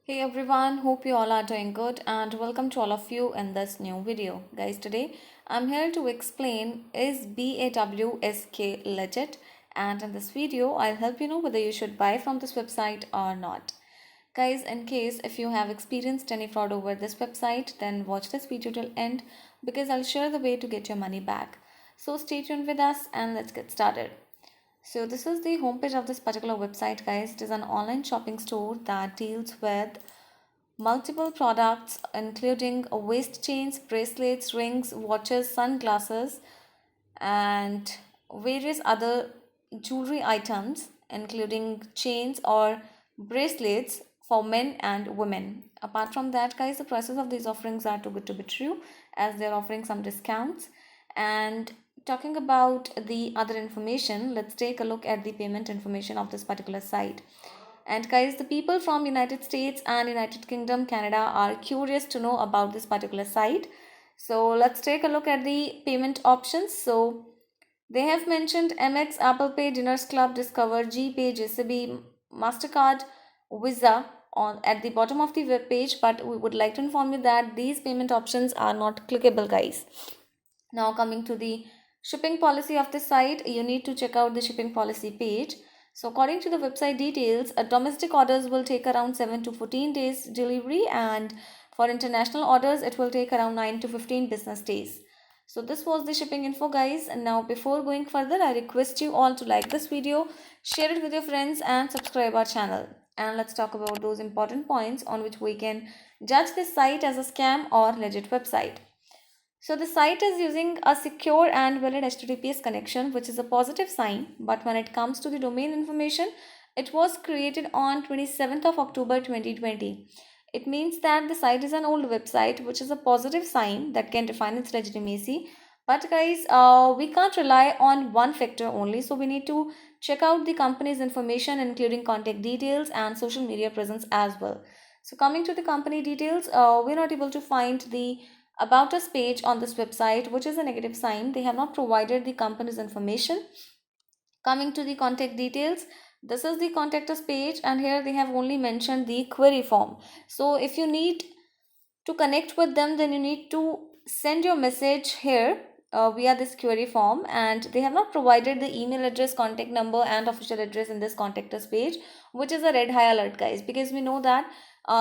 Hey everyone, hope you all are doing good and welcome to all of you in this new video. Guys, today I'm here to explain is BAWSK legit, and in this video I'll help you know whether you should buy from this website or not. Guys, in case if you have experienced any fraud over this website, then watch this video till end because I'll share the way to get your money back. So stay tuned with us and let's get started. So this is the homepage of this particular website, guys. It is an online shopping store that deals with multiple products including waist chains, bracelets, rings, watches, sunglasses, and various other jewelry items including chains or bracelets for men and women. Apart from that, guys, the prices of these offerings are too good to be true as they're offering some discounts. And talking about the other information, let's take a look at the payment information of this particular site. And guys, the people from United States and United Kingdom, Canada are curious to know about this particular site. So let's take a look at the payment options. So they have mentioned Amex, Apple Pay, Dinners Club, Discover, GPay, JCB, MasterCard, Visa on at the bottom of the web page, but we would like to inform you that these payment options are not clickable, guys. Now coming to the shipping policy of the site, you need to check out the shipping policy page. So according to the website details, domestic orders will take around 7 to 14 days delivery, and for international orders it will take around 9 to 15 business days. So this was the shipping info, guys, and now before going further I request you all to like this video, share it with your friends and subscribe our channel. And let's talk about those important points on which we can judge this site as a scam or legit website. So the site is using a secure and valid HTTPS connection, which is a positive sign. But when it comes to the domain information, it was created on 27th of October 2020. It means that the site is an old website, which is a positive sign that can define its legitimacy. But guys, we can't rely on one factor only. So we need to check out the company's information, including contact details and social media presence as well. So coming to the company details, we're not able to find the about us page on this website, which is a negative sign. They have not provided the company's information. Coming to the contact details, this is the contact us page, and here they have only mentioned the query form. So if you need to connect with them, then you need to send your message here via this query form, and they have not provided the email address, contact number and official address in this contact us page, which is a red high alert, guys, because we know that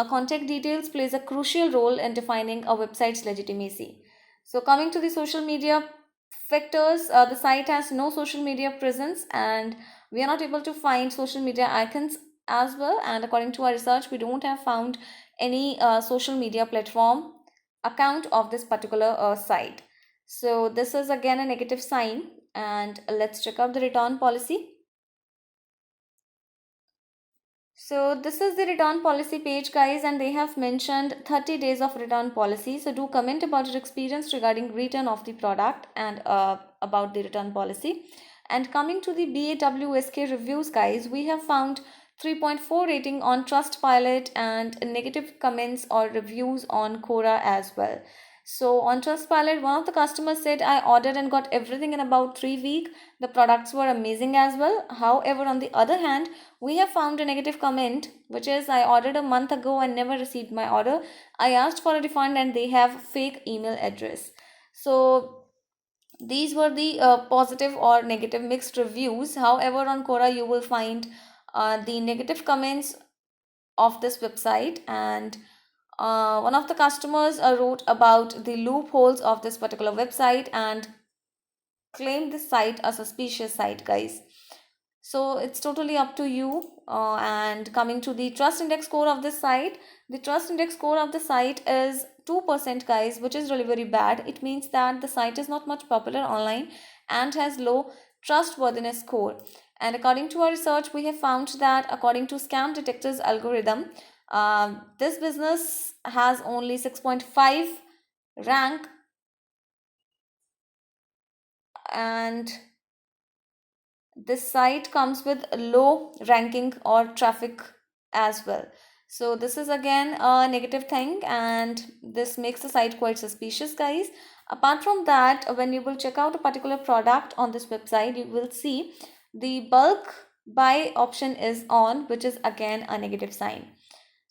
contact details plays a crucial role in defining a website's legitimacy. So coming to the social media factors, the site has no social media presence, and we are not able to find social media icons as well. And according to our research, we don't have found any social media platform account of this particular site. So this is again a negative sign, and let's check out the return policy. So this is the return policy page, guys, and they have mentioned 30 days of return policy. So do comment about your experience regarding return of the product and about the return policy. And coming to the BAWSK reviews, guys, we have found 3.4 rating on Trustpilot and negative comments or reviews on Quora as well. So on Trustpilot, one of the customers said, I ordered and got everything in about 3 weeks. The products were amazing as well. However, on the other hand, we have found a negative comment, which is, I ordered a month ago and never received my order. I asked for a refund and they have fake email address. So these were the positive or negative mixed reviews. However, on Quora, you will find the negative comments of this website, and one of the customers wrote about the loopholes of this particular website and claimed this site a suspicious site, guys. So it's totally up to you. And coming to the trust index score of this site, the trust index score of the site is 2%, guys, which is really very bad. It means that the site is not much popular online and has low trustworthiness score. And according to our research, we have found that according to Scam Detector's algorithm, this business has only 6.5 rank, and this site comes with low ranking or traffic as well. So this is again a negative thing, and this makes the site quite suspicious, guys. Apart from that, when you will check out a particular product on this website, you will see the bulk buy option is on, which is again a negative sign.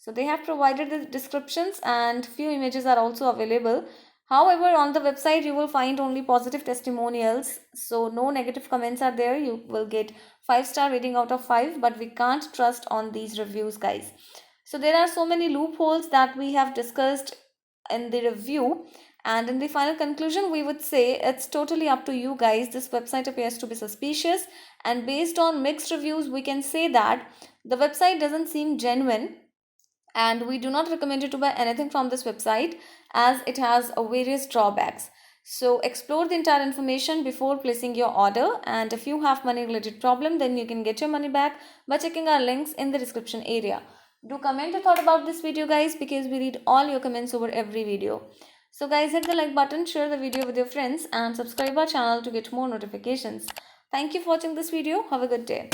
So they have provided the descriptions and few images are also available. However, on the website you will find only positive testimonials, so no negative comments are there. You will get 5-star rating out of 5, but we can't trust on these reviews, guys. So there are so many loopholes that we have discussed in the review, and in the final conclusion we would say it's totally up to you guys. This website appears to be suspicious, and based on mixed reviews we can say that the website doesn't seem genuine, and we do not recommend you to buy anything from this website as it has various drawbacks. So explore the entire information before placing your order, and if you have money related problem, then you can get your money back by checking our links in the description area. Do comment your thought about this video, guys, because we read all your comments over every video. So guys, hit the like button, share the video with your friends, and subscribe our channel to get more notifications. Thank you for watching this video. Have a good day.